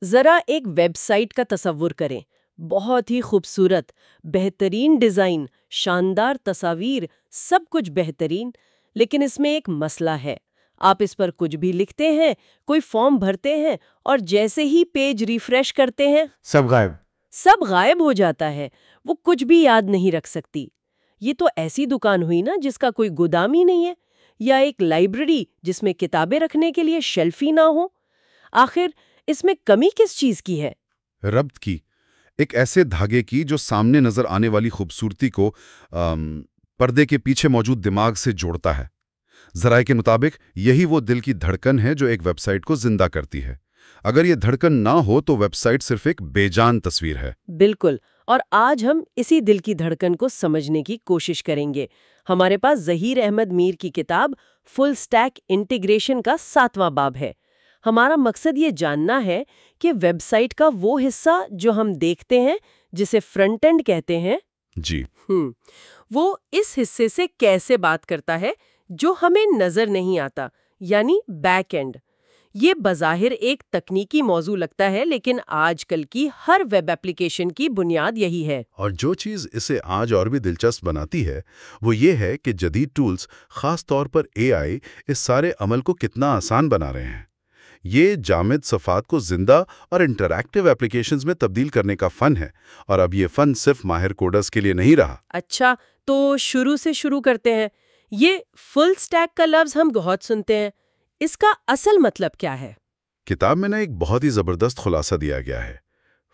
ذرا ایک web site کا تصور کریں، بہت ہی خوبصورت، بہترین ڈیزائن، شاندار تصاویر، سب کچھ بہترین، لیکن اس میں ایک مسئلہ ہے۔ آپ اس پر کچھ بھی لکھتے ہیں، کوئی فارم بھرتے ہیں اور جیسے ہی پیج ریفریش کرتے ہیں سب غائب ہو جاتا ہے۔ وہ کچھ بھی یاد نہیں رکھ سکتی۔ یہ تو ایسی دکان ہوئی نا جس کا کوئی گودام ہی نہیں ہے، یا ایک لائبریری جس میں کتابیں رکھنے کے لیے شیلف ہی نہ ہو۔ آخر اس میں کمی کس چیز کی ہے؟ ربط کی، ایک ایسے دھاگے کی جو سامنے نظر آنے والی خوبصورتی کو پردے کے پیچھے موجود دماغ سے جوڑتا ہے۔ ذرائع کے مطابق یہی وہ دل کی دھڑکن ہے جو ایک ویب سائٹ کو زندہ کرتی ہے۔ اگر یہ دھڑکن نہ ہو تو ویب سائٹ صرف ایک بے جان تصویر ہے۔ بالکل، اور آج ہم اسی دل کی دھڑکن کو سمجھنے کی کوشش کریں گے۔ ہمارے پاس ظہیر احمد میر کی کتاب فل سٹیک انٹیگریشن کا 7واں باب ہے۔ ہمارا مقصد یہ جاننا ہے کہ ویب سائٹ کا وہ حصہ جو ہم دیکھتے ہیں، جسے فرنٹ اینڈ کہتے ہیں، جی وہ اس حصے سے کیسے بات کرتا ہے جو ہمیں نظر نہیں آتا، یعنی بیک اینڈ۔ یہ بظاہر ایک تکنیکی موضوع لگتا ہے، لیکن آج کل کی ہر ویب ایپلیکیشن کی بنیاد یہی ہے۔ اور جو چیز اسے آج اور بھی دلچسپ بناتی ہے وہ یہ ہے کہ جدید ٹولز، خاص طور پر AI، اس سارے عمل کو کتنا آسان بنا رہے ہیں۔ یہ جامد صفحات کو زندہ اور انٹریکٹیو ایپلیکیشنز میں تبدیل کرنے کا فن ہے، اور اب یہ فن صرف ماہر کوڈرز کے لیے نہیں رہا۔ اچھا، تو شروع سے شروع کرتے ہیں۔ یہ فل سٹیک کا لفظ ہم بہت سنتے ہیں، اس کا اصل مطلب کیا ہے؟ کتاب میں ایک بہت ہی زبردست خلاصہ دیا گیا ہے۔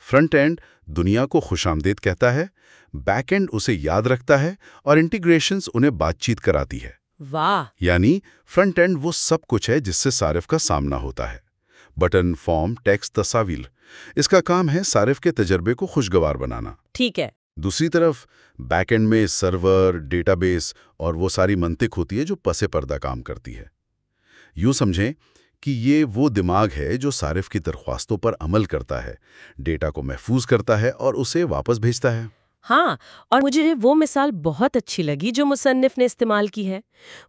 فرنٹ اینڈ دنیا کو خوش آمدید کہتا ہے، بیک اینڈ اسے یاد رکھتا ہے، اور انٹیگریشنز انہیں بات چیت کراتی ہے۔ واہ! یعنی فرنٹ اینڈ وہ سب کچھ ہے جس سے صارف کا سامنا ہوتا ہے۔ بٹن، فارم، ٹیکسٹ، تصاویر، اس کا کام ہے صارف کے تجربے کو خوشگوار بنانا۔ ٹھیک ہے۔ دوسری طرف بیک اینڈ میں سرور، ڈیٹا بیس اور وہ ساری منطق ہوتی ہے جو پس پردہ کام کرتی ہے۔ یوں سمجھیں کہ یہ وہ دماغ ہے جو صارف کی درخواستوں پر عمل کرتا ہے، ڈیٹا کو محفوظ کرتا ہے اور اسے واپس بھیجتا ہے۔ ہاں، اور مجھے وہ مثال بہت اچھی لگی جو مصنف نے استعمال کی ہے۔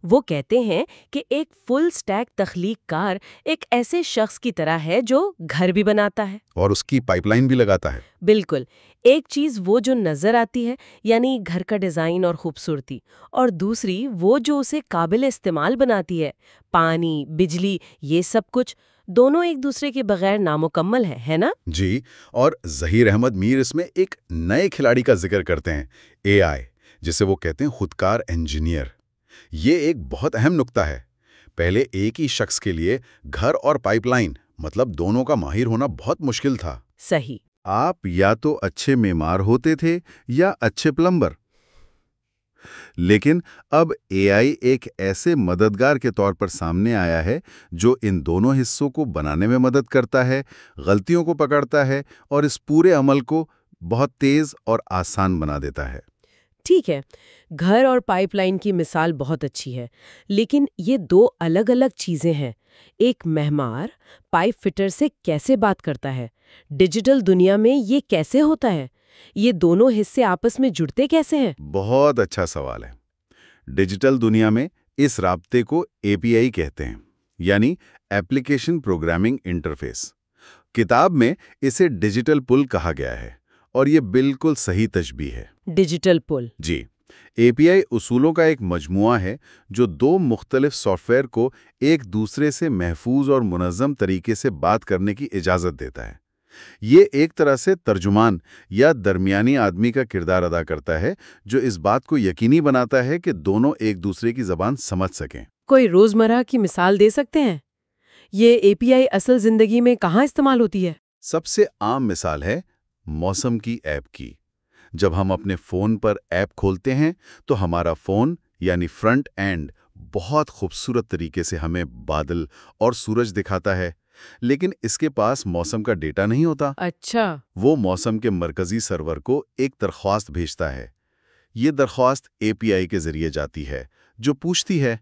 وہ کہتے ہیں کہ ایک فل سٹیک تخلیق کار ایک ایسے شخص کی طرح ہے جو گھر بھی بناتا ہے اور اس کی پائپ لائن بھی لگاتا ہے۔ بالکل، ایک چیز وہ جو نظر آتی ہے، یعنی گھر کا ڈیزائن اور خوبصورتی، اور دوسری وہ جو اسے قابل استعمال بناتی ہے، پانی، بجلی، یہ سب کچھ دونوں ایک دوسرے کے بغیر نامکمل ہے نا؟ جی، اور ظہیر احمد میر اس میں ایک نئے کھلاڑی کا ذکر کرتے ہیں، AI، جسے وہ کہتے ہیں خودکار انجینئر۔ یہ ایک بہت اہم نکتہ ہے۔ پہلے ایک ہی شخص کے لیے گھر اور پائپ لائن، مطلب دونوں کا ماہر ہونا بہت مشکل تھا۔ صحیح۔ آپ یا تو اچھے معمار ہوتے تھے یا اچھے پلمبر۔ لیکن اب AI ایک ایسے مددگار کے طور پر سامنے آیا ہے جو ان دونوں حصوں کو بنانے میں مدد کرتا ہے، غلطیوں کو پکڑتا ہے اور اس پورے عمل کو بہت تیز اور آسان بنا دیتا ہے۔ ٹھیک ہے، گھر اور پائپ لائن کی مثال بہت اچھی ہے، لیکن یہ دو الگ الگ چیزیں ہیں۔ ایک معمار پائپ فٹر سے کیسے بات کرتا ہے؟ ڈیجیٹل دنیا میں یہ کیسے ہوتا ہے؟ یہ دونوں حصے آپس میں جڑتے کیسے ہیں؟ بہت اچھا سوال ہے۔ ڈیجیٹل دنیا میں اس رابطے کو API کہتے ہیں، یعنی ایپلیکیشن پروگرامنگ انٹرفیس۔ کتاب میں اسے ڈیجیٹل پل کہا گیا ہے، اور یہ بالکل صحیح تشبیہ ہے۔ ڈیجیٹل پل؟ جی، API اصولوں کا ایک مجموعہ ہے جو دو مختلف سافٹ ویئر کو ایک دوسرے سے محفوظ اور منظم طریقے سے بات کرنے کی اجازت دیتا ہے۔ یہ ایک طرح سے ترجمان یا درمیانی آدمی کا کردار ادا کرتا ہے جو اس بات کو یقینی بناتا ہے کہ دونوں ایک دوسرے کی زبان سمجھ سکیں۔ کوئی روزمرہ کی مثال دے سکتے ہیں؟ یہ API اصل زندگی میں کہاں استعمال ہوتی ہے؟ سب سے عام مثال ہے موسم کی ایپ کی۔ جب ہم اپنے فون پر ایپ کھولتے ہیں تو ہمارا فون یعنی فرنٹ اینڈ بہت خوبصورت طریقے سے ہمیں بادل اور سورج دکھاتا ہے، لیکن اس کے پاس موسم کا ڈیٹا نہیں ہوتا۔ اچھا۔ وہ موسم کے مرکزی سرور کو ایک درخواست بھیجتا ہے۔ یہ درخواست API کے ذریعے جاتی ہے جو پوچھتی ہے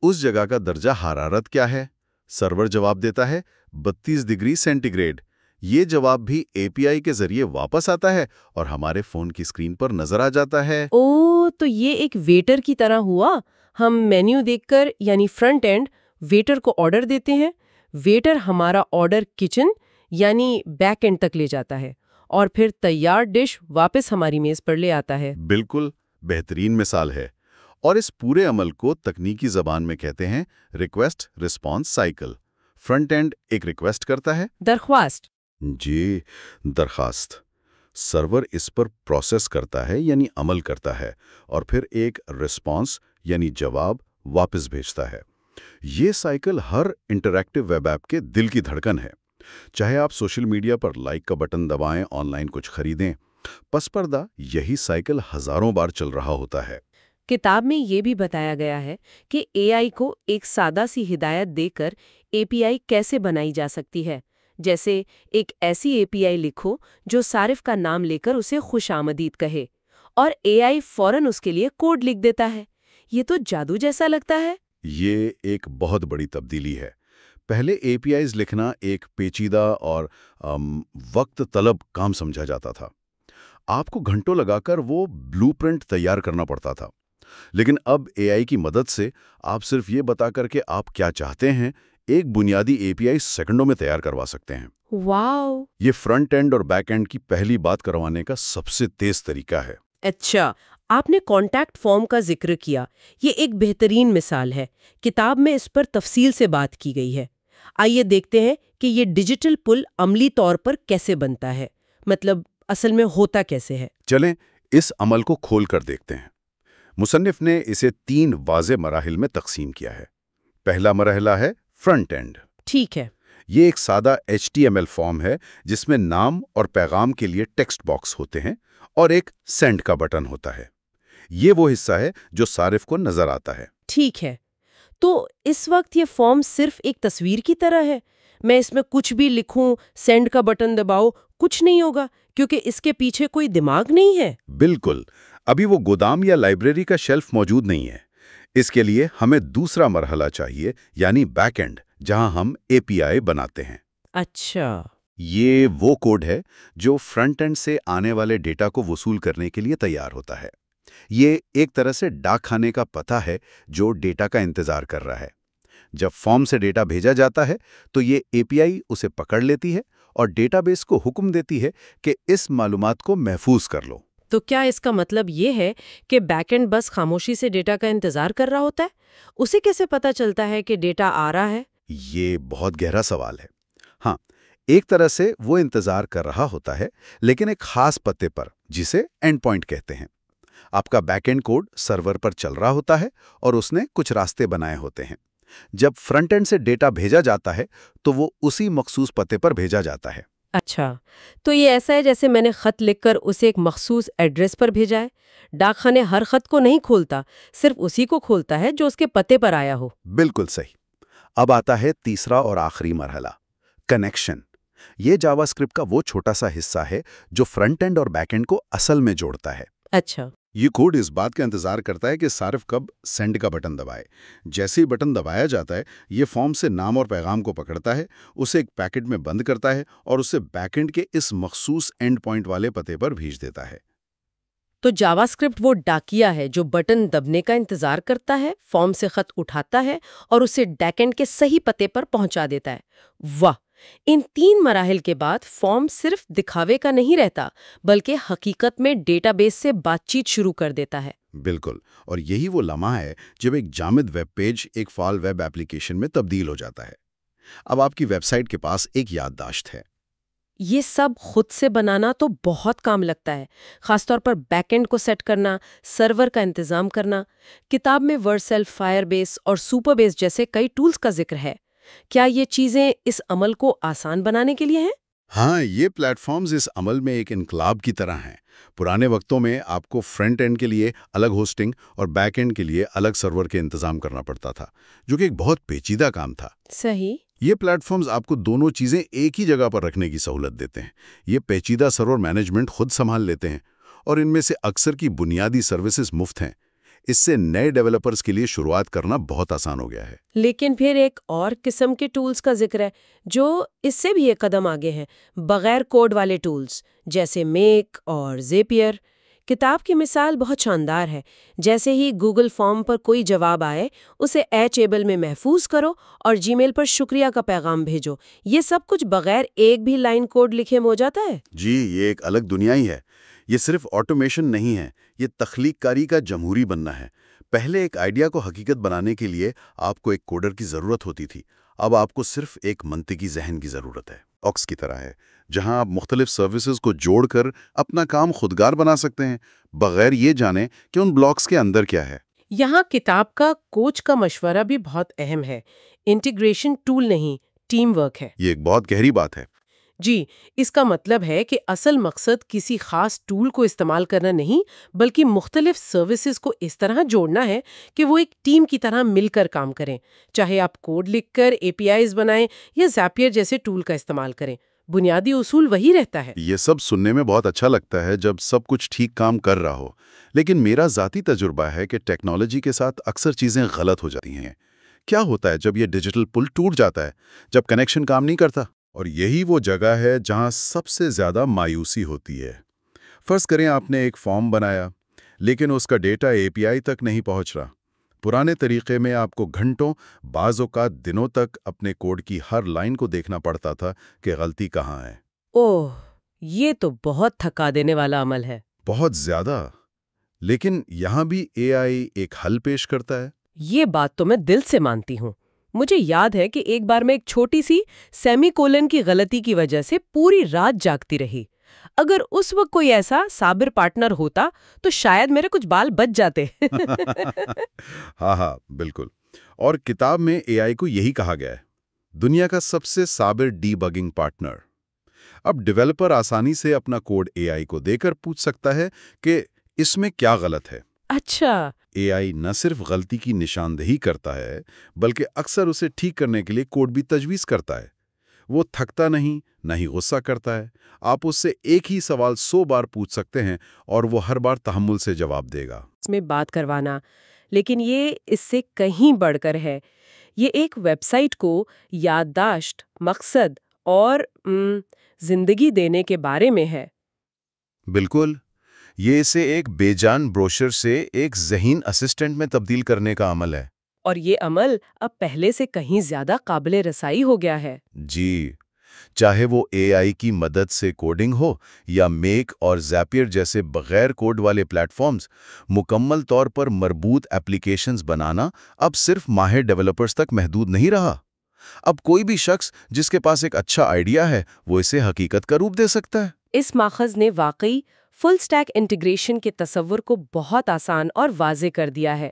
اس جگہ کا درجہ حرارت کیا ہے۔ سرور جواب دیتا ہے 32 ڈگری سینٹی گریڈ۔ یہ جواب بھی API کے ذریعے واپس آتا ہے اور ہمارے فون کی اسکرین پر نظر آ جاتا ہے۔ او، تو یہ ایک ویٹر کی طرح ہوا۔ ہم مینیو دیکھ کر، یعنی فرنٹ اینڈ، ویٹر کو آرڈر دیتے ہیں، ویٹر ہمارا آرڈر کچن یعنی بیک اینڈ تک لے جاتا ہے اور پھر تیار ڈش واپس ہماری میز پر لے آتا ہے۔ بالکل بہترین مثال ہے، اور اس پورے عمل کو تکنیکی زبان میں کہتے ہیں request response cycle. Front end ایک ریکویسٹ کرتا ہے، درخواست۔ جی، درخواست۔ سرور اس پر پروسیس کرتا ہے یعنی عمل کرتا ہے، اور پھر ایک رسپانس یعنی جواب واپس بھیجتا ہے۔ یہ سائیکل ہر انٹریکٹیو ویب ایپ کے دل کی دھڑکن ہے۔ چاہے آپ سوشل میڈیا پر لائک کا بٹن دبائیں، آن لائن کچھ خریدیں، پس پردہ یہی سائیکل ہزاروں بار چل رہا ہوتا ہے۔ کتاب میں یہ بھی بتایا گیا ہے کہ اے آئی کو ایک سادہ سی ہدایت دے کر اے پی آئی کیسے بنائی جا سکتی ہے، جیسے ایک ایسی اے پی آئی لکھو جو صارف کا نام لے کر اسے خوش آمدید کہے، اور اے آئی فوراً اس کے لیے کوڈ لکھ دیتا ہے۔ یہ تو جادو جیسا لگتا ہے۔ یہ ایک بہت بڑی تبدیلی ہے۔ پہلے اے پی آئیز لکھنا ایک پیچیدہ اور وقت طلب کام سمجھا جاتا تھا۔ آپ کو گھنٹوں لگا کر وہ بلو پرنٹ تیار کرنا پڑتا تھا، لیکن اب اے آئی کی مدد سے آپ صرف یہ بتا کر کہ آپ کیا چاہتے ہیں، ایک بنیادی اے پی آئی سیکنڈوں میں تیار کروا سکتے ہیں۔ واو! یہ فرنٹ اینڈ اور بیک اینڈ کی پہلی بات کروانے کا سب سے تیز طریقہ ہے۔ اچھا، آپ نے کانٹیکٹ فارم کا ذکر کیا۔ یہ ایک بہترین مثال ہے۔ کتاب میں اس پر تفصیل سے بات کی گئی ہے۔ آئیے دیکھتے ہیں کہ یہ ڈیجیٹل پل عملی طور پر کیسے بنتا ہے، مطلب اصل میں ہوتا کیسے ہے۔ چلیں اس عمل کو کھول کر دیکھتے ہیں۔ مصنف نے اسے 3 واضح مراحل میں تقسیم کیا ہے۔ پہلا مرحلہ ہے فرنٹ اینڈ۔ ٹھیک ہے۔ یہ ایک سادہ HTML فارم ہے جس میں نام اور پیغام کے لیے ٹیکسٹ باکس ہوتے ہیں اور ایک سینڈ کا بٹن ہوتا ہے۔ یہ وہ حصہ ہے جو صارف کو نظر آتا ہے۔ ٹھیک ہے، تو اس وقت یہ فارم صرف ایک تصویر کی طرح ہے۔ میں اس میں کچھ بھی لکھوں، سینڈ کا بٹن دباؤ، کچھ نہیں ہوگا کیونکہ اس کے پیچھے کوئی دماغ نہیں ہے۔ بالکل، ابھی وہ گودام یا لائبریری کا شیلف موجود نہیں ہے۔ اس کے لیے ہمیں دوسرا مرحلہ چاہیے، یعنی بیک اینڈ، جہاں ہم اے پی آئی بناتے ہیں۔ اچھا۔ یہ وہ کوڈ ہے جو فرنٹ اینڈ سے آنے والے ڈیٹا کو وصول کرنے کے لیے تیار ہوتا ہے۔ یہ ایک طرح سے ڈاک خانے کا پتہ ہے جو ڈیٹا کا انتظار کر رہا ہے۔ جب فارم سے ڈیٹا بھیجا جاتا ہے تو یہ اے پی آئی اسے پکڑ لیتی ہے اور ڈیٹا بیس کو حکم دیتی ہے کہ اس معلومات کو محفوظ کر لو۔ تو کیا اس کا مطلب یہ ہے کہ بیک اینڈ بس خاموشی سے ڈیٹا کا انتظار کر رہا ہوتا ہے؟ اسے کیسے پتا چلتا ہے کہ ڈیٹا آ رہا ہے؟ یہ بہت گہرا سوال ہے۔ ہاں، ایک طرح سے وہ انتظار کر رہا ہوتا ہے، لیکن ایک خاص پتے پر، جسے اینڈ پوائنٹ کہتے ہیں۔ آپ کا بیک اینڈ کوڈ سرور پر چل رہا ہوتا ہے اور اس نے کچھ راستے بنائے ہوتے ہیں۔ جب فرنٹ اینڈ سے ڈیٹا بھیجا جاتا ہے تو وہ اسی مخصوص پتے پر بھیجا جاتا ہے۔ اچھا، تو یہ ایسا ہے جیسے میں نے خط لکھ کر اسے ایک مخصوص ایڈریس پر بھیجا ہے۔ ڈاک خانے ہر خط کو نہیں کھولتا، صرف اسی کو کھولتا ہے جو اس کے پتے پر آیا ہو۔ بالکل صحیح۔ اب آتا ہے تیسرا اور آخری مرحلہ، کنیکشن۔ یہ جاوا اسکرپٹ کا وہ چھوٹا سا حصہ ہے جو فرنٹ اینڈ اور بیک اینڈ کو اصل میں جوڑتا ہے۔ اچھا۔ یہ کوڈ اس بات کا انتظار کرتا ہے کہ صارف کب سینڈ کا بٹن دبائے۔ جیسے ہی بٹن دبایا جاتا ہے، یہ فارم سے نام اور پیغام کو پکڑتا ہے، اسے ایک پیکٹ میں بند کرتا ہے اور اسے بیک اینڈ کے اس مخصوص اینڈ پوائنٹ والے پتے پر بھیج دیتا ہے۔ تو جاوا اسکرپٹ وہ ڈاکیا ہے جو بٹن دبنے کا انتظار کرتا ہے، فارم سے خط اٹھاتا ہے اور اسے بیک اینڈ کے صحیح پتے پر پہنچا دیتا ہے۔ واہ! ان 3 مراحل کے بعد فارم صرف دکھاوے کا نہیں رہتا، بلکہ حقیقت میں ڈیٹا بیس سے بات چیت شروع کر دیتا ہے۔ بالکل، اور یہی وہ لمحہ ہے جب ایک جامد ویب پیج ایک فعال ویب ایپلیکیشن میں تبدیل ہو جاتا ہے۔ اب آپ کی ویب سائٹ کے پاس ایک یادداشت ہے۔ یہ سب خود سے بنانا تو بہت کام لگتا ہے، خاص طور پر بیک اینڈ کو سیٹ کرنا، سرور کا انتظام کرنا۔ کتاب میں ورسل، فائر بیس اور سپر بیس جیسے کئی ٹولز کا ذکر ہے۔ کیا یہ چیزیں اس عمل کو آسان بنانے کے لیے ہیں؟ ہاں، یہ پلیٹ فارمز اس عمل میں ایک انقلاب کی طرح ہیں۔ پرانے وقتوں میں آپ کو فرنٹ اینڈ کے لیے الگ ہوسٹنگ اور بیک اینڈ کے لیے الگ سرور کے انتظام کرنا پڑتا تھا، جو کہ ایک بہت پیچیدہ کام تھا۔ صحیح۔ یہ پلیٹ فارمز آپ کو دونوں چیزیں ایک ہی جگہ پر رکھنے کی سہولت دیتے ہیں۔ یہ پیچیدہ سرور مینجمنٹ خود سنبھال لیتے ہیں، اور ان میں سے اکثر کی بنیادی سروسز مفت ہیں۔ اس سے نئے ڈیولپرز کے لیے شروعات کرنا بہت آسان ہو گیا ہے۔ لیکن پھر ایک اور قسم کے ٹولز کا ذکر ہے جو اس سے بھی ایک قدم آگے ہیں، بغیر کوڈ والے ٹولز جیسے میک اور زیپیئر۔ کتاب کی مثال بہت شاندار ہے. جیسے ہی گوگل فارم پر کوئی جواب آئے اسے ایچ-ایبل میں محفوظ کرو اور جی میل پر شکریہ کا پیغام بھیجو. یہ سب کچھ بغیر ایک بھی لائن کوڈ لکھے ہو جاتا ہے. جی، یہ ایک الگ دنیا ہی ہے. یہ صرف آٹومیشن نہیں ہے، یہ تخلیق کاری کا جمہوری بننا ہے. پہلے ایک آئیڈیا کو حقیقت بنانے کے لیے آپ کو ایک کوڈر کی ضرورت ہوتی تھی. اب آپ کو صرف ایک منطقی ذہن کی ضرورت ہے. آکس کی طرح ہے، جہاں آپ مختلف سروسز کو جوڑ کر اپنا کام خودکار بنا سکتے ہیں، بغیر یہ جانے کہ ان بلاکس کے اندر کیا ہے. یہاں کتاب کا کوچ کا مشورہ بھی بہت اہم ہے. انٹیگریشن ٹول نہیں، ٹیم ورک ہے. یہ ایک بہت گہری بات ہے. جی، اس کا مطلب ہے کہ اصل مقصد کسی خاص ٹول کو استعمال کرنا نہیں، بلکہ مختلف سروسز کو اس طرح جوڑنا ہے کہ وہ ایک ٹیم کی طرح مل کر کام کریں. چاہے آپ کوڈ لکھ کر APIs بنائیں یا زیپیئر جیسے ٹول کا استعمال کریں، بنیادی اصول وہی رہتا ہے. یہ سب سننے میں بہت اچھا لگتا ہے جب سب کچھ ٹھیک کام کر رہا ہو، لیکن میرا ذاتی تجربہ ہے کہ ٹیکنالوجی کے ساتھ اکثر چیزیں غلط ہو جاتی ہیں. کیا ہوتا ہے جب یہ ڈیجیٹل پل ٹوٹ جاتا ہے، جب کنیکشن کام نہیں کرتا؟ اور یہی وہ جگہ ہے جہاں سب سے زیادہ مایوسی ہوتی ہے. فرض کریں آپ نے ایک فارم بنایا، لیکن اس کا ڈیٹا API تک نہیں پہنچ رہا. پرانے طریقے میں آپ کو گھنٹوں، بعض اوقات دنوں تک اپنے کوڈ کی ہر لائن کو دیکھنا پڑتا تھا کہ غلطی کہاں ہے. اوہ، یہ تو بہت تھکا دینے والا عمل ہے. بہت زیادہ. لیکن یہاں بھی AI ایک حل پیش کرتا ہے. یہ بات تو میں دل سے مانتی ہوں. مجھے یاد ہے کہ ایک بار میں ایک چھوٹی سی سیمی کولن کی غلطی کی وجہ سے پوری رات جاگتی رہی. اگر اس وقت کوئی ایسا صابر پارٹنر ہوتا تو شاید میرے کچھ بال بچ جاتے. ہاں بالکل. اور کتاب میں AI کو یہی کہا گیا ہے، دنیا کا سب سے صابر ڈی بگنگ پارٹنر. اب ڈیولپر آسانی سے اپنا کوڈ AI کو دے کر پوچھ سکتا ہے کہ اس میں کیا غلط ہے. اچھا. AI نہ صرف غلطی کی نشاندہی کرتا ہے، بلکہ اکثر اسے ٹھیک کرنے کے لیے کوڈ بھی تجویز کرتا ہے. وہ تھکتا نہیں، نہ ہی غصہ کرتا ہے. آپ اس سے ایک ہی سوال 100 بار پوچھ سکتے ہیں اور وہ ہر بار تحمل سے جواب دے گا. اس میں بات کروانا، لیکن یہ اس سے کہیں بڑھ کر ہے. یہ ایک ویب سائٹ کو یادداشت، مقصد اور زندگی دینے کے بارے میں ہے. بالکل. یہ اسے ایک بے جان بروشر سے ایک ذہین اسسٹنٹ میں تبدیل کرنے کا عمل ہے. اور یہ عمل اب پہلے سے کہیں زیادہ قابل رسائی ہو گیا ہے. جی، چاہے وہ AI کی مدد سے کوڈنگ ہو یا میک اور زیپیئر جیسے بغیر کوڈ والے پلیٹ فارمز، مکمل طور پر مربوط ایپلیکیشنز بنانا اب صرف ماہر ڈیولپرز تک محدود نہیں رہا. اب کوئی بھی شخص جس کے پاس ایک اچھا آئیڈیا ہے وہ اسے حقیقت کا روپ دے سکتا ہے. اس ماخذ نے واقعی فل سٹیک انٹیگریشن کے تصور کو بہت آسان اور واضح کر دیا ہے.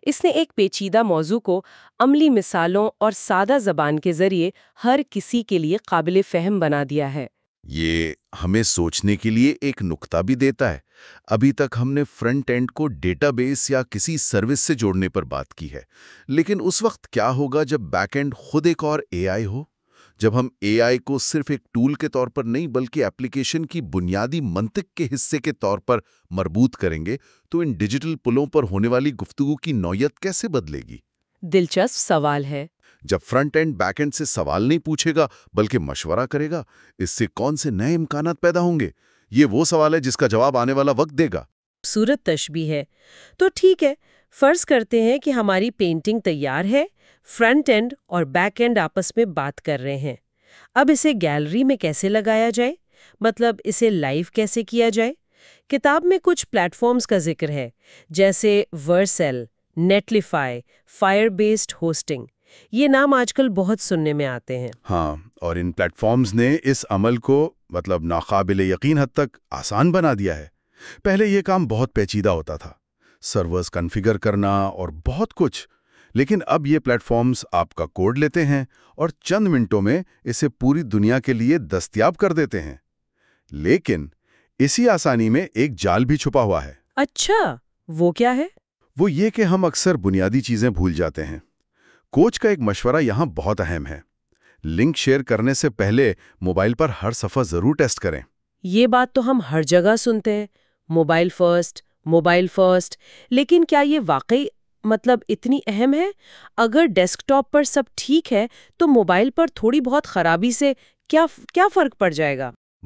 اس نے ایک پیچیدہ موضوع کو عملی مثالوں اور سادہ زبان کے ذریعے ہر کسی کے لیے قابل فہم بنا دیا ہے. یہ ہمیں سوچنے کے لیے ایک نقطہ بھی دیتا ہے. ابھی تک ہم نے فرنٹ اینڈ کو ڈیٹا بیس یا کسی سروس سے جوڑنے پر بات کی ہے، لیکن اس وقت کیا ہوگا جب بیک اینڈ خود ایک اور AI ہو؟ جب ہم AI کو صرف ایک ٹول کے طور پر نہیں بلکہ ایپلیکیشن کی بنیادی منطق کے حصے کے طور پر مربوط کریں گے تو ان ڈیجیٹل پلوں پر ہونے والی گفتگو کی نوعیت کیسے بدلے گی؟ دلچسپ سوال ہے. جب فرنٹ اینڈ بیک اینڈ سے سوال نہیں پوچھے گا بلکہ مشورہ کرے گا، اس سے کون سے نئے امکانات پیدا ہوں گے؟ یہ وہ سوال ہے جس کا جواب آنے والا وقت دے گا. خوبصورت تشبیہ ہے. تو ٹھیک ہے، فرض کرتے ہیں کہ ہماری پینٹنگ تیار ہے، فرنٹ اینڈ اور بیک اینڈ آپس میں بات کر رہے ہیں. اب اسے گیلری میں کیسے لگایا جائے؟ مطلب اسے لائیو کیسے کیا جائے؟ کتاب میں کچھ پلیٹ فارمز کا ذکر ہے، جیسے ورسل، نیٹلیفائی، فائر بیسڈ ہوسٹنگ. یہ نام آج کل بہت سننے میں آتے ہیں. ہاں، اور ان پلیٹ فارمز نے اس عمل کو ناقابل یقین حد تک آسان بنا دیا ہے. پہلے یہ کام بہت پیچیدہ ہوتا تھا، سرورز کنفیگر کرنا اور بہت کچھ. لیکن اب یہ پلیٹ فارمز آپ کا کوڈ لیتے ہیں اور چند منٹوں میں اسے پوری دنیا کے لیے دستیاب کر دیتے ہیں. لیکن اسی آسانی میں ایک جال بھی چھپا ہوا ہے. اچھا، وہ کیا ہے؟ وہ یہ کہ ہم اکثر بنیادی چیزیں بھول جاتے ہیں. کوچ کا ایک مشورہ یہاں بہت اہم ہے. لنک شیئر کرنے سے پہلے موبائل پر ہر صفحہ ضرور ٹیسٹ کریں. یہ بات تو ہم ہر جگہ سنتے ہیں، موبائل فرسٹ. لیکن کیا یہ واقعی اتنی اہم ہے؟ اگر ڈیسک ٹاپ پر سب ٹھیک ہے تو موبائل پر تھوڑی بہت خرابی سے کیا فرق پڑ جائے گا؟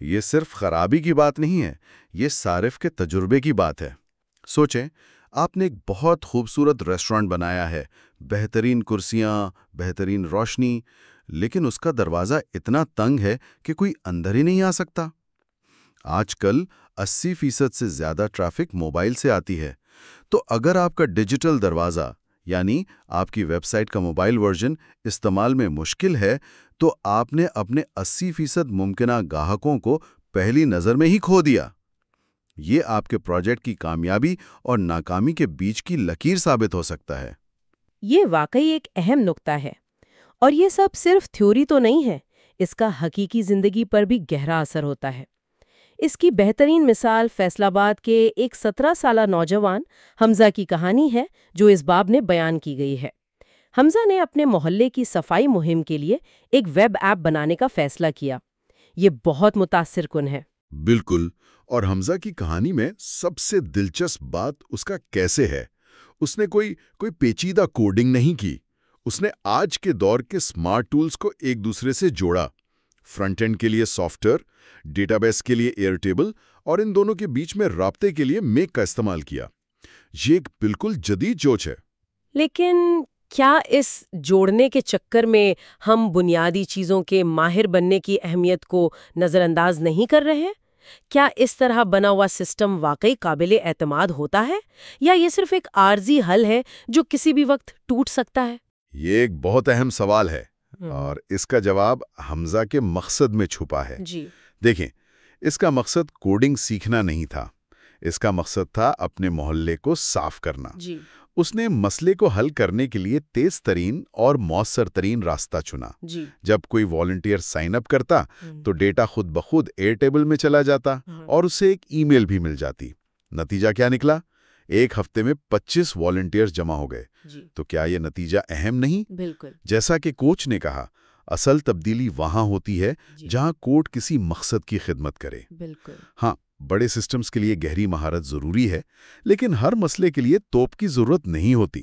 یہ صرف خرابی کی بات نہیں ہے، یہ صارف کے تجربے کی بات ہے. سوچیں، آپ نے ایک بہت خوبصورت ریسٹورانٹ بنایا ہے، بہترین کرسیاں، بہترین روشنی، لیکن اس کا دروازہ اتنا تنگ ہے کہ کوئی اندر ہی نہیں آ سکتا. آج کل 80% سے زیادہ ٹریفک موبائل سے آتی ہے. تو اگر آپ کا ڈیجیٹل دروازہ یعنی آپ کی ویب سائٹ کا موبائل ورژن استعمال میں مشکل ہے، تو آپ نے اپنے 80% ممکنہ گاہکوں کو پہلی نظر میں ہی کھو دیا. یہ آپ کے پروجیکٹ کی کامیابی اور ناکامی کے بیچ کی لکیر ثابت ہو سکتا ہے. یہ واقعی ایک اہم نقطہ ہے، اور یہ سب صرف تھیوری تو نہیں ہے، اس کا حقیقی زندگی پر بھی گہرا اثر ہوتا ہے. اس کی بہترین مثال فیصل آباد کے ایک 17 سالہ نوجوان حمزہ کی کہانی ہے جو اس باب میں بیان کی گئی ہے. حمزہ نے اپنے محلے کی صفائی مہم کے لیے ایک ویب ایپ بنانے کا فیصلہ کیا. یہ بہت متاثر کن ہے. بالکل، اور حمزہ کی کہانی میں سب سے دلچسپ بات اس کا کیسے ہے. اس نے کوئی پیچیدہ کوڈنگ نہیں کی. اس نے آج کے دور کے سمارٹ ٹولز کو ایک دوسرے سے جوڑا. فرنٹ اینڈ کے لیے سافٹ ویئر، ڈیٹا بیس کے لیے ایئر ٹیبل، اور ان دونوں کے بیچ میں رابطے کے لیے میک کا استعمال کیا. یہ ایک بالکل جدید سوچ ہے. لیکن کیا اس جوڑنے کے چکر میں ہم بنیادی چیزوں کے ماہر بننے کی اہمیت کو نظر انداز نہیں کر رہے ہیں؟ کیا اس طرح بنا ہوا سسٹم واقعی قابل اعتماد ہوتا ہے، یا یہ صرف ایک عارضی حل ہے جو کسی بھی وقت ٹوٹ سکتا ہے؟ یہ ایک بہت اہم سوال ہے، اور اس کا جواب حمزہ کے مقصد میں چھپا ہے. جی دیکھیں، اس کا مقصد کوڈنگ سیکھنا نہیں تھا. اس کا مقصد تھا اپنے محلے کو صاف کرنا. جی اس نے مسئلے کو حل کرنے کے لیے تیز ترین اور مؤثر ترین راستہ چنا. جی جب کوئی والنٹیئر سائن اپ کرتا تو ڈیٹا خود بخود ایئر ٹیبل میں چلا جاتا اور اسے ایک ای میل بھی مل جاتی. نتیجہ کیا نکلا؟ ایک ہفتے میں 25 والنٹیئرز جمع ہو گئے. جی تو کیا یہ نتیجہ اہم نہیں؟ بالکل. جیسا کہ کوچ نے کہا، اصل تبدیلی وہاں ہوتی ہے جہاں کوڈ کسی مقصد کی خدمت کرے. بالکل. ہاں، بڑے سسٹمز کے لیے گہری مہارت ضروری ہے، لیکن ہر مسئلے کے لیے توپ کی ضرورت نہیں ہوتی.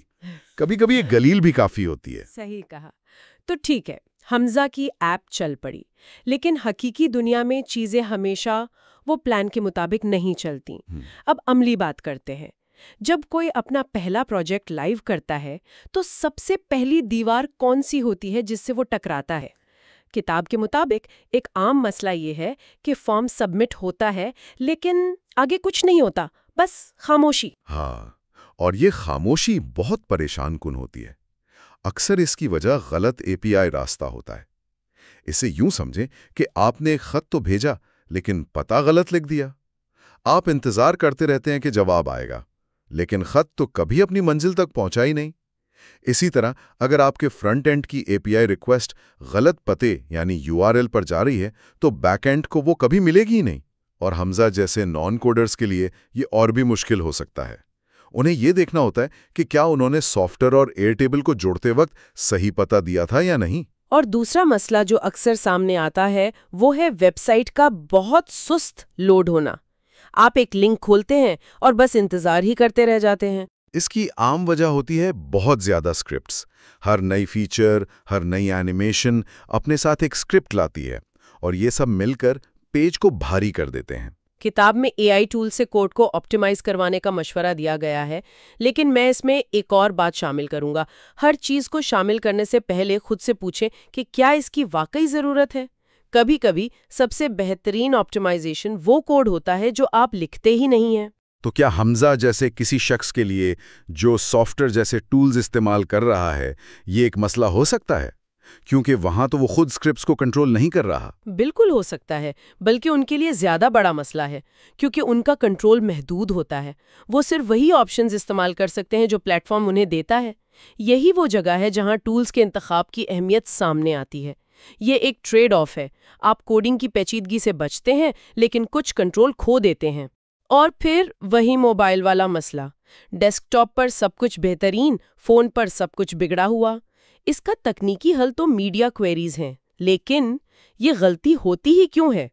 کبھی کبھی ایک گلیل بھی کافی ہوتی ہے. صحیح کہا. تو ٹھیک ہے، حمزہ کی ایپ چل پڑی، لیکن حقیقی دنیا میں چیزیں ہمیشہ وہ پلان کے مطابق نہیں چلتی. اب عملی بات کرتے ہیں. جب کوئی اپنا پہلا پروجیکٹ لائیو کرتا ہے تو سب سے پہلی دیوار کون سی ہوتی ہے جس سے وہ ٹکراتا ہے؟ کتاب کے مطابق ایک عام مسئلہ یہ ہے کہ فارم سبمٹ ہوتا ہے لیکن آگے کچھ نہیں ہوتا، بس خاموشی. ہاں، اور یہ خاموشی بہت پریشان کن ہوتی ہے. اکثر اس کی وجہ غلط API راستہ ہوتا ہے. اسے یوں سمجھیں کہ آپ نے ایک خط تو بھیجا لیکن پتہ غلط لکھ دیا. آپ انتظار کرتے رہتے ہیں کہ جواب آئے گا، لیکن خط تو کبھی اپنی منزل تک پہنچا ہی نہیں. اسی طرح اگر آپ کے فرنٹ اینڈ کی API ریکویسٹ غلط پتے یعنی URL پر جا رہی ہے تو بیک اینڈ کو وہ کبھی ملے گی ہی نہیں. اور حمزہ جیسے نان کوڈرز کے لیے یہ اور بھی مشکل ہو سکتا ہے. انہیں یہ دیکھنا ہوتا ہے کہ کیا انہوں نے سافٹ ویئر اور ایئر ٹیبل کو جوڑتے وقت صحیح پتہ دیا تھا یا نہیں. اور دوسرا مسئلہ جو اکثر سامنے آتا ہے وہ ہے ویب سائٹ کا بہت سست لوڈ ہونا. آپ ایک لنک کھولتے ہیں اور بس انتظار ہی کرتے رہ جاتے ہیں. اس کی عام وجہ ہوتی ہے بہت زیادہ اسکرپٹس. ہر نئی فیچر، ہر نئی اینیمیشن اپنے ساتھ ایک اسکرپٹ لاتی ہے، اور یہ سب مل کر پیج کو بھاری کر دیتے ہیں. کتاب میں AI ٹول سے کوڈ کو آپٹیمائز کروانے کا مشورہ دیا گیا ہے، لیکن میں اس میں ایک اور بات شامل کروں گا. ہر چیز کو شامل کرنے سے پہلے خود سے پوچھیں کہ کیا اس کی واقعی ضرورت ہے. کبھی کبھی سب سے بہترین آپٹیمائزیشن وہ کوڈ ہوتا ہے جو آپ لکھتے ہی نہیں ہیں. تو کیا حمزہ جیسے کسی شخص کے لیے جو سافٹ ویئر جیسے ٹولز استعمال کر رہا ہے یہ ایک مسئلہ ہو سکتا ہے؟ کیونکہ وہاں تو وہ خود اسکرپٹس کو کنٹرول نہیں کر رہا. بالکل ہو سکتا ہے، بلکہ ان کے لیے زیادہ بڑا مسئلہ ہے، کیونکہ ان کا کنٹرول محدود ہوتا ہے. وہ صرف وہی آپشنز استعمال کر سکتے ہیں جو پلیٹ فارم انہیں دیتا ہے. یہی وہ جگہ ہے جہاں ٹولز کے انتخاب کی اہمیت سامنے آتی ہے. یہ ایک ٹریڈ آف ہے. آپ کوڈنگ کی پیچیدگی سے بچتے ہیں لیکن کچھ کنٹرول کھو دیتے ہیں. اور پھر وہی موبائل والا مسئلہ، ڈیسک ٹاپ پر سب کچھ بہترین، فون پر سب کچھ بگڑا ہوا. اس کا تکنیکی حل تو میڈیا کوئریز ہیں، لیکن یہ غلطی ہوتی ہی کیوں ہے؟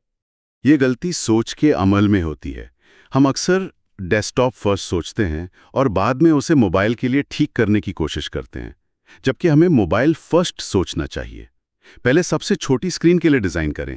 یہ غلطی سوچ کے عمل میں ہوتی ہے. ہم اکثر ڈیسک ٹاپ فرسٹ سوچتے ہیں اور بعد میں اسے موبائل کے لیے ٹھیک کرنے کی کوشش کرتے ہیں، جبکہ ہمیں موبائل فرسٹ سوچنا چاہیے. پہلے سب سے چھوٹی اسکرین کے لیے ڈیزائن کریں،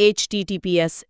HTTPS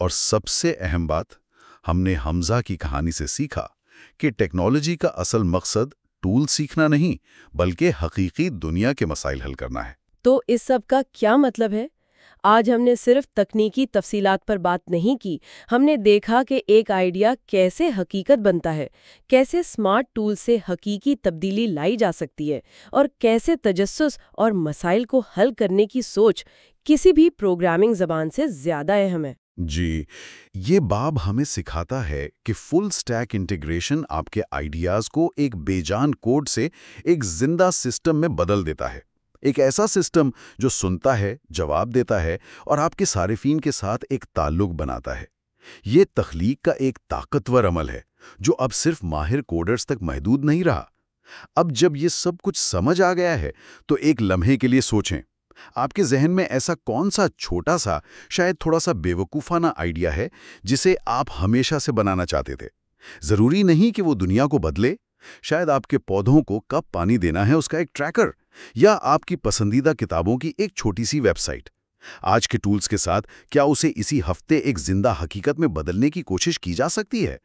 اور سب سے اہم بات، ہم نے حمزہ کی کہانی سے سیکھا کہ ٹیکنالوجی کا اصل مقصد ٹول سیکھنا نہیں بلکہ حقیقی دنیا کے مسائل حل کرنا ہے۔ تو اس سب کا کیا مطلب ہے؟ آج ہم نے صرف تکنیکی تفصیلات پر بات نہیں کی، ہم نے دیکھا کہ ایک آئیڈیا کیسے حقیقت بنتا ہے، کیسے اسمارٹ ٹول سے حقیقی تبدیلی لائی جا سکتی ہے، اور کیسے تجسس اور مسائل کو حل کرنے کی سوچ کسی بھی پروگرامنگ زبان سے زیادہ اہم ہے۔ جی، یہ باب ہمیں سکھاتا ہے کہ فل سٹیک انٹیگریشن آپ کے آئیڈیاز کو ایک بے جان کوڈ سے ایک زندہ سسٹم میں بدل دیتا ہے، ایک ایسا سسٹم جو سنتا ہے، جواب دیتا ہے اور آپ کے صارفین کے ساتھ ایک تعلق بناتا ہے۔ یہ تخلیق کا ایک طاقتور عمل ہے جو اب صرف ماہر کوڈرز تک محدود نہیں رہا۔ اب جب یہ سب کچھ سمجھ آ گیا ہے تو ایک لمحے کے لیے سوچیں، آپ کے ذہن میں ایسا کون سا چھوٹا سا، شاید تھوڑا سا بے وقوفانہ آئیڈیا ہے جسے آپ ہمیشہ سے بنانا چاہتے تھے؟ ضروری نہیں کہ وہ دنیا کو بدلے، شاید آپ کے پودوں کو کب پانی دینا ہے اس کا ایک ٹریکر، یا آپ کی پسندیدہ کتابوں کی ایک چھوٹی سی ویب سائٹ۔ آج کے ٹولز کے ساتھ کیا اسے اسی ہفتے ایک زندہ حقیقت میں بدلنے کی کوشش کی جا سکتی ہے؟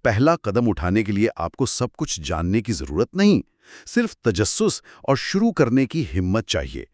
پہلا قدم اٹھانے کے لیے آپ کو سب کچھ جاننے کی ضرورت نہیں، صرف تجسس اور شروع کرنے کی ہمت چاہیے۔